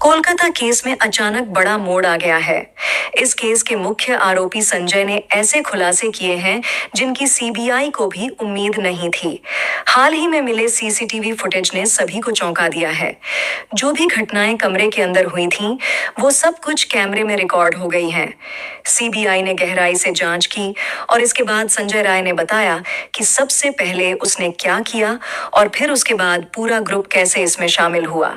Kolkata case में अचानक बड़ा मोड़ आ गया है। इस केस के मुख्य आरोपी संजय ने ऐसे खुलासे किए हैं जिनकी सीबीआई को भी उम्मीद नहीं थी। हाल ही में मिले सीसीटीवी फुटेज ने सभी को चौंका दिया है। जो भी घटनाएं कमरे के अंदर हुई थीं, वो सब कुछ कैमरे में रिकॉर्ड हो गई हैं। सीबीआई ने गहराई से जांच की और इसके बाद संजय राय ने बताया कि सबसे पहले उसने क्या किया और फिर उसके बाद पूरा ग्रुप कैसे इसमें शामिल हुआ।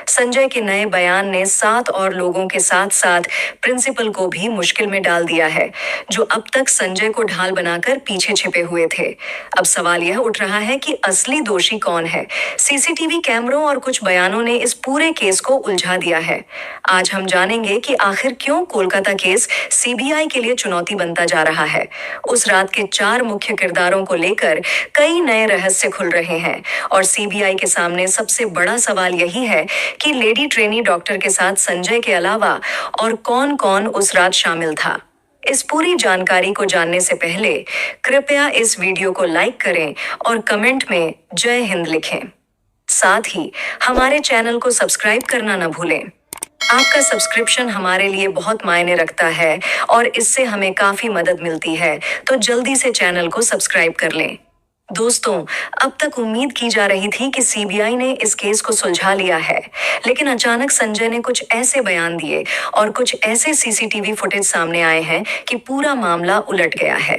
संजय के नए बयान ने 7 और लोगों के साथ साथ प्रिंसिपल को भी मुश्किल में डाल दिया है, जो अब तक संजय को ढाल बनाकर पीछे छिपे हुए थे। अब सवाल यह उठ रहा है कि असली दोषी कौन है। सीसीटीवी कैमरों और कुछ बयानों ने इस पूरे केस को उलझा दिया है। आज हम जानेंगे कि आखिर क्यों कोलकाता केस सीबीआई के लिए चुनौती बनता जा रहा है। उस रात के 4 मुख्य किरदारों को लेकर कई नए रहस्य खुल रहे हैं और सीबीआई के सामने सबसे बड़ा सवाल यही है कि लेडी ट्रेनी डॉक्टर के साथ संजय के अलावा और कौन-कौन उस रात शामिल था। इस पूरी जानकारी को जानने से पहले कृपया इस वीडियो को लाइक करें और कमेंट में जय हिंद लिखें। साथ ही हमारे चैनल को सब्सक्राइब करना न भूलें। आपका सब्सक्रिप्शन हमारे लिए बहुत मायने रखता है और इससे हमें काफी मदद मिलती है, तो जल्दी से चैनल को सब्सक्राइब कर लें। दोस्तों, अब तक उम्मीद की जा रही थी कि सीबीआई ने इस केस को सुलझा लिया है, लेकिन अचानक संजय ने कुछ ऐसे बयान दिए और कुछ ऐसे सीसीटीवी फुटेज सामने आए हैं कि पूरा मामला उलट गया है।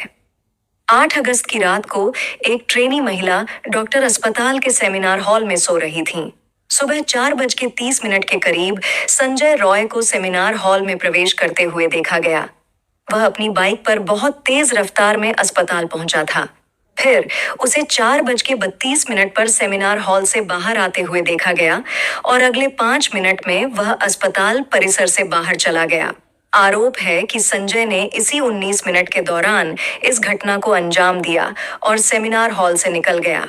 8 अगस्त की रात को एक ट्रेनी महिला डॉक्टर अस्पताल के सेमिनार हॉल में सो रही थी। सुबह 4:30 के करीब संजय रॉय को सेमिनार हॉल में प्रवेश करते हुए देखा गया। वह अपनी बाइक पर बहुत तेज रफ्तार में अस्पताल पहुंचा था। फिर उसे 4:32 पर सेमिनार हॉल से बाहर आते हुए देखा गया और अगले 5 मिनट में वह अस्पताल परिसर से बाहर चला गया। आरोप है कि संजय ने इसी 19 मिनट के दौरान इस घटना को अंजाम दिया और सेमिनार हॉल से निकल गया।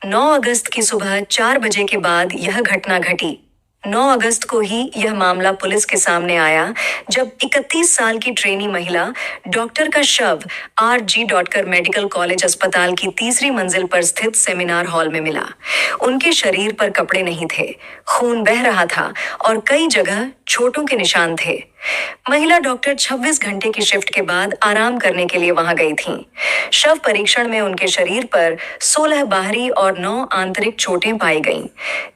9 अगस्त की सुबह 4 बजे के बाद यह घटना घटी। 9 अगस्त को ही यह मामला पुलिस के सामने आया, जब 31 साल की ट्रेनी महिला डॉक्टर का शव आर.जी. डॉटकर मेडिकल कॉलेज अस्पताल की 3री मंजिल पर स्थित सेमिनार हॉल में मिला। उनके शरीर पर कपड़े नहीं थे, खून बह रहा था और कई जगह चोटों के निशान थे। महिला डॉक्टर 26 घंटे की शिफ्ट के बाद आराम करने के लिए वहां गई थीं। शव परीक्षण में उनके शरीर पर 16 बाहरी और 9 आंतरिक चोटें पाई गईं।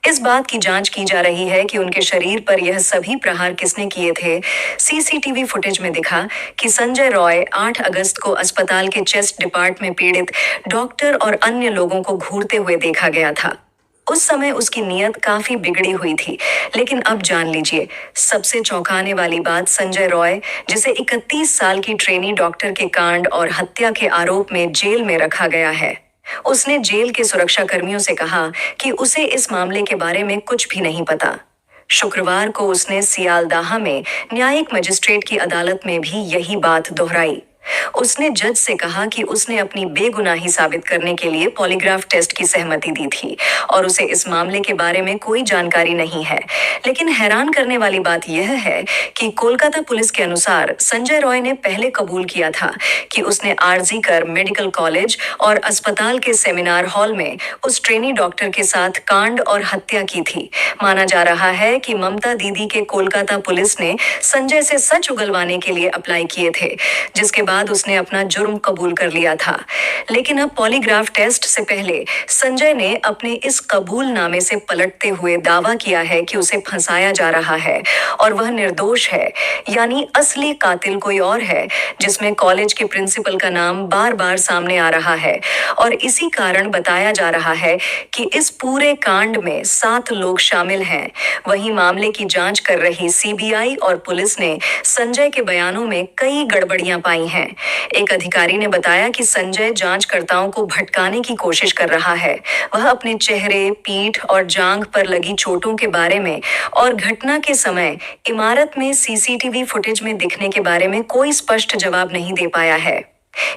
इस बात की जांच की जा रही है कि उनके शरीर पर यह सभी प्रहार किसने किए थे। सीसीटीवी फुटेज में दिखा कि संजय रॉय 8 अगस्त को अस्पताल के चेस्ट डिपार्ट में पीड़ित डॉक्टर और अन्य लोगों को घूरते हुए देखा गया था। उस समय उसकी नीयत काफी बिगड़ी हुई थी, लेकिन अब जान लीजिए, सबसे चौंकाने वाली बात संजय रॉय, जिसे 31 साल की ट्रेनी डॉक्टर के कांड और हत्या के आरोप में जेल में रखा गया है। उसने जेल के सुरक्षा कर्मियों से कहा कि उसे इस मामले के बारे में कुछ भी नहीं पता। शुक्रवार को उसने सियालदाह में न्यायिक मजिस्ट्रेट की अदालत में भी यही बात दोहराई। उसने जज से कहा कि उसने अपनी बेगुनाही साबित करने के लिए पॉलीग्राफ टेस्ट की सहमति दी थी और उसे इस मामले के बारे में कोई जानकारी नहीं है। लेकिन हैरान करने वाली बात यह है कि कोलकाता पुलिस के अनुसार संजय रॉय ने पहले कबूल किया था कि उसने आर.जी. कर मेडिकल कॉलेज और अस्पताल के सेमिनार हॉल में उस ट्रेनी डॉक्टर के साथ कांड और हत्या की थी। माना जा रहा है कि ममता दीदी के कोलकाता पुलिस ने संजय से सच उगलवाने के लिए अप्लाई किए थे, जिसके बाद उसने अपना जुर्म कबूल कर लिया था। लेकिन अब पॉलीग्राफ टेस्ट से पहले संजय ने अपने इस कबूलनामे से पलटते हुए दावा किया है कि उसे फंसाया जा रहा है और वह निर्दोष है, यानी असली कातिल कोई और है, जिसमें कॉलेज के प्रिंसिपल का नाम बार-बार सामने आ रहा है। और इसी कारण बताया जा रहा है कि इस पूरे कांड में 7 लोग शामिल हैं। वहीं मामले की जांच कर रही सीबीआई और पुलिस ने संजय के बयानों में कई गड़बड़ियां पाई हैं। एक अधिकारी ने बताया कि संजय जांचकर्ताओं को भटकाने की कोशिश कर रहा है। वह अपने चेहरे, पीठ और जांघ पर लगी चोटों के बारे में और घटना के समय इमारत में सीसीटीवी फुटेज में दिखने के बारे में कोई स्पष्ट जवाब नहीं दे पाया है।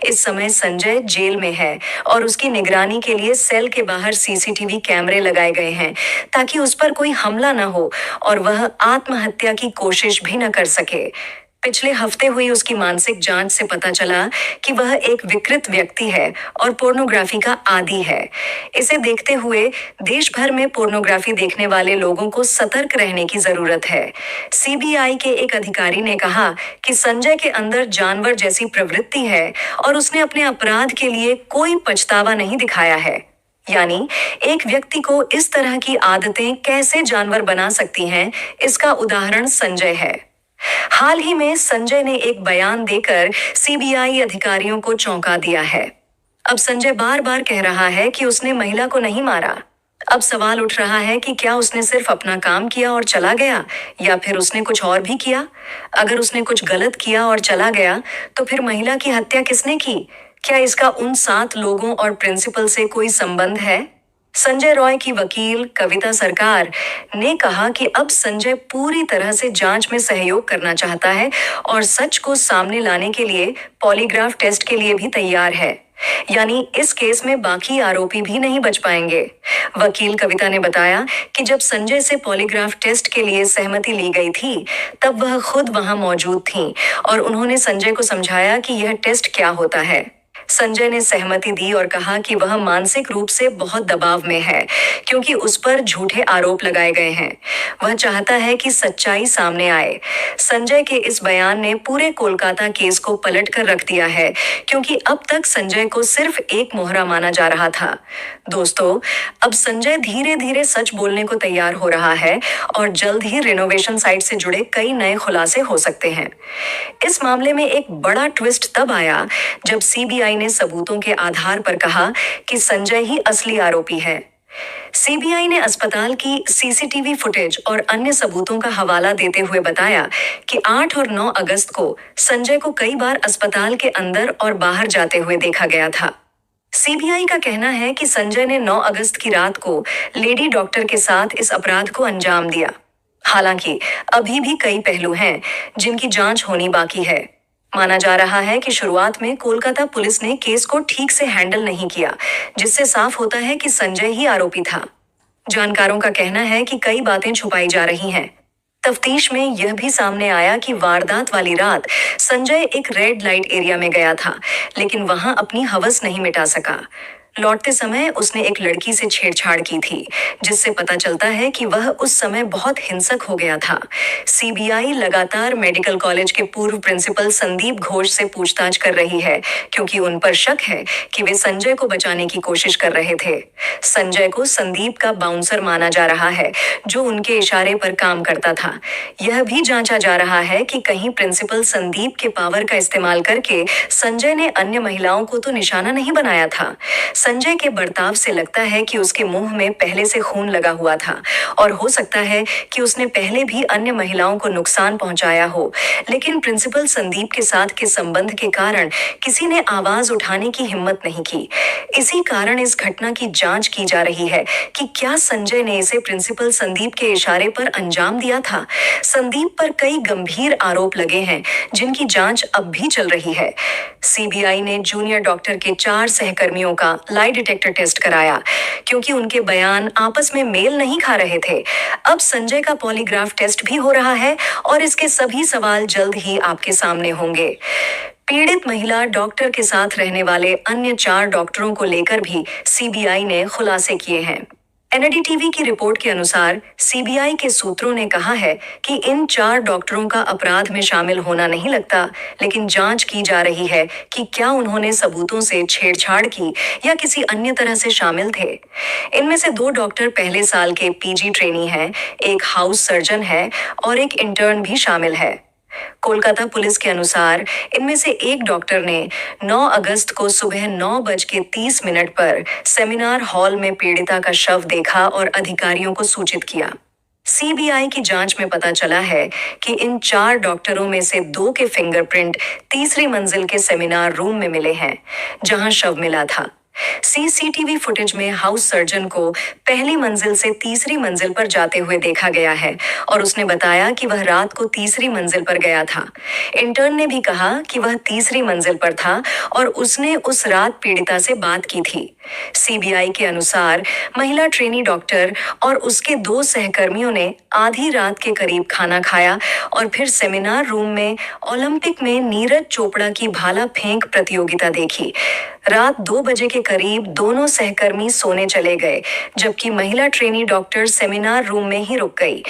इस समय संजय जेल में है और उसकी निगरानी के लिए सेल के बाहर सीसीटीवी कैमरे लगाए गए हैं, ताकि उस पर कोई हमला न हो और वह आत्महत्या की कोशिश भी न कर सके। पिछले हफ्ते हुई उसकी मानसिक जांच से पता चला कि वह एक विकृत व्यक्ति है और पोर्नोग्राफी का आदी है। इसे देखते हुए देश भर में पोर्नोग्राफी देखने वाले लोगों को सतर्क रहने की जरूरत है। सीबीआई के एक अधिकारी ने कहा कि संजय के अंदर जानवर जैसी प्रवृत्ति है और उसने अपने अपराध के लिए कोई पछतावा नहीं दिखाया है। यानी एक व्यक्ति को इस तरह की आदतें कैसे जानवर बना सकती हैं, इसका उदाहरण संजय है। हाल ही में संजय ने एक बयान देकर सीबीआई अधिकारियों को चौंका दिया है। अब संजय बार बार कह रहा है कि उसने महिला को नहीं मारा। अब सवाल उठ रहा है कि क्या उसने सिर्फ अपना काम किया और चला गया, या फिर उसने कुछ और भी किया। अगर उसने कुछ गलत किया और चला गया, तो फिर महिला की हत्या किसने की? क्या इसका उन 7 लोगों और प्रिंसिपल से कोई संबंध है? संजय रॉय की वकील कविता सरकार ने कहा कि अब संजय पूरी तरह से जांच में सहयोग करना चाहता है और सच को सामने लाने के लिए पॉलीग्राफ टेस्ट के लिए भी तैयार है। यानी इस केस में बाकी आरोपी भी नहीं बच पाएंगे। वकील कविता ने बताया कि जब संजय से पॉलीग्राफ टेस्ट के लिए सहमति ली गई थी, तब वह खुद वहां मौजूद थीं और उन्होंने संजय को समझाया कि यह टेस्ट क्या होता है। संजय ने सहमति दी और कहा कि वह मानसिक रूप से बहुत दबाव में है क्योंकि उस पर झूठे आरोप लगाए गए हैं। वह चाहता है कि सच्चाई सामने आए। संजय के इस बयान ने पूरे कोलकाता केस को पलट कर रख दिया है क्योंकि अब तक संजय को सिर्फ एक मोहरा माना जा रहा था। दोस्तों, अब संजय धीरे धीरे सच बोलने को तैयार हो रहा है और जल्द ही रिनोवेशन साइट से जुड़े कई नए खुलासे हो सकते हैं। इस मामले में एक बड़ा ट्विस्ट तब आया जब सीबीआई ने सबूतों के आधार पर कहा कि संजय ही असली आरोपी है। सीबीआई ने अस्पताल की सीसीटीवी फुटेज और अन्य सबूतों का हवाला देते हुए बताया कि 8 और 9 अगस्त को संजय को कई बार अस्पताल के अंदर और बाहर जाते हुए देखा गया था। सीबीआई का कहना है कि संजय ने 9 अगस्त की रात को लेडी डॉक्टर के साथ इस अपराध को अंजाम दिया। हालांकि अभी भी कई पहलू हैं जिनकी जांच होनी बाकी है। माना जा रहा है कि शुरुआत में कोलकाता पुलिस ने केस को ठीक से हैंडल नहीं किया, जिससे साफ होता है कि संजय ही आरोपी था। जानकारों का कहना है कि कई बातें छुपाई जा रही हैं। तफ्तीश में यह भी सामने आया कि वारदात वाली रात संजय एक रेड लाइट एरिया में गया था, लेकिन वहां अपनी हवस नहीं मिटा सका। लौटते समय उसने एक लड़की से छेड़छाड़ की थी, जिससे पता चलता है कि वह उस समय बहुत हिंसक हो गया था। सीबीआई लगातार मेडिकल कॉलेज के पूर्व प्रिंसिपल संदीप घोष से पूछताछ कर रही है क्योंकि उन पर शक है कि वे संजय को बचाने की कोशिश कर रहे थे। संजय को संदीप का बाउंसर माना जा रहा है, जो उनके इशारे पर काम करता था। यह भी जांचा जा रहा है कि कहीं प्रिंसिपल संदीप के पावर का इस्तेमाल करके संजय ने अन्य महिलाओं को तो निशाना नहीं बनाया था। संजय के बर्ताव से लगता है कि उसके मुंह में पहले से खून लगा हुआ था और हो सकता है कि उसने पहले भी अन्य महिलाओं को नुकसान पहुंचाया हो, लेकिन प्रिंसिपल संदीप के साथ के संबंध के कारण किसी ने आवाज उठाने की हिम्मत नहीं की। इसी कारण इस घटना की जांच की जा रही है कि क्या संजय ने इसे प्रिंसिपल संदीप के इशारे पर अंजाम दिया था। संदीप पर कई गंभीर आरोप लगे हैं जिनकी जांच अब भी चल रही है। सीबीआई ने जूनियर डॉक्टर के 4 सहकर्मियों का लाई डिटेक्टर टेस्ट कराया क्योंकि उनके बयान आपस में मेल नहीं खा रहे थे। अब संजय का पॉलीग्राफ टेस्ट भी हो रहा है और इसके सभी सवाल जल्द ही आपके सामने होंगे। पीड़ित महिला डॉक्टर के साथ रहने वाले अन्य 4 डॉक्टरों को लेकर भी सीबीआई ने खुलासे किए हैं। एनडीटीवी की रिपोर्ट के अनुसार सीबीआई के सूत्रों ने कहा है कि इन 4 डॉक्टरों का अपराध में शामिल होना नहीं लगता, लेकिन जांच की जा रही है कि क्या उन्होंने सबूतों से छेड़छाड़ की या किसी अन्य तरह से शामिल थे। इनमें से 2 डॉक्टर पहले साल के पीजी ट्रेनी हैं, एक हाउस सर्जन है और एक इंटर्न भी शामिल है। कोलकाता पुलिस के अनुसार इनमें से एक डॉक्टर ने 9 अगस्त को सुबह 9:30 पर सेमिनार हॉल में पीड़िता का शव देखा और अधिकारियों को सूचित किया। सीबीआई की जांच में पता चला है कि इन 4 डॉक्टरों में से 2 के फिंगरप्रिंट तीसरी मंजिल के सेमिनार रूम में मिले हैं, जहां शव मिला था। सीसीटीवी फुटेज में हाउस सर्जन को पहली मंजिल से तीसरी मंजिल पर जाते हुए देखा गया है और उसने बताया कि वह रात को तीसरी मंजिल पर गया था। इंटर्न ने भी कहा कि वह तीसरी मंजिल पर था और उसने उस रात पीड़िता से बात की थी। सीबीआई के अनुसार महिला ट्रेनी डॉक्टर और उसके दो सहकर्मियों ने आधी रात के करीब खाना खाया और फिर सेमिनार रूम में ओलंपिक में नीरज चोपड़ा की भाला फेंक प्रतियोगिता देखी। रात 2 बजे के करीब दोनों सहकर्मी सोने चले गए, जबकि महिला ट्रेनी डॉक्टर सेमिनार रूम में ही रुक गई।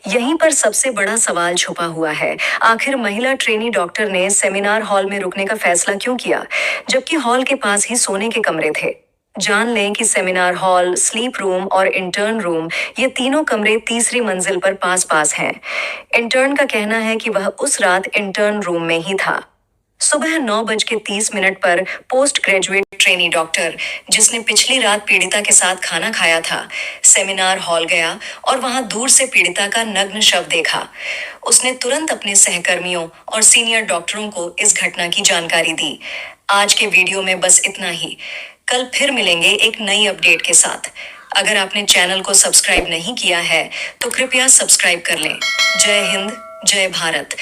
यहीं पर सबसे बड़ा सवाल छुपा हुआ है। आखिर महिला ट्रेनी डॉक्टर ने सेमिनार हॉल में रुकने का फैसला क्यों किया, जबकि हॉल के पास ही सोने के कमरे थे? जान लें कि सेमिनार हॉल, स्लीप रूम और इंटर्न रूम, ये तीनों कमरे तीसरी मंजिल पर पास पास हैं। इंटर्न का कहना है कि वह उस रात इंटर्न रूम में ही था। सुबह 9:30 पर पोस्ट ग्रेजुएट ट्रेनी डॉक्टर, जिसने पिछली रात पीड़िता के साथ खाना खाया था, सेमिनार हॉल गया और वहां दूर से पीड़िता का नग्न शव देखा। उसने तुरंत अपने सहकर्मियों और सीनियर डॉक्टरों को इस घटना की जानकारी दी। आज के वीडियो में बस इतना ही। कल फिर मिलेंगे एक नई अपडेट के साथ। अगर आपने चैनल को सब्सक्राइब नहीं किया है तो कृपया सब्सक्राइब कर लें। जय हिंद, जय भारत।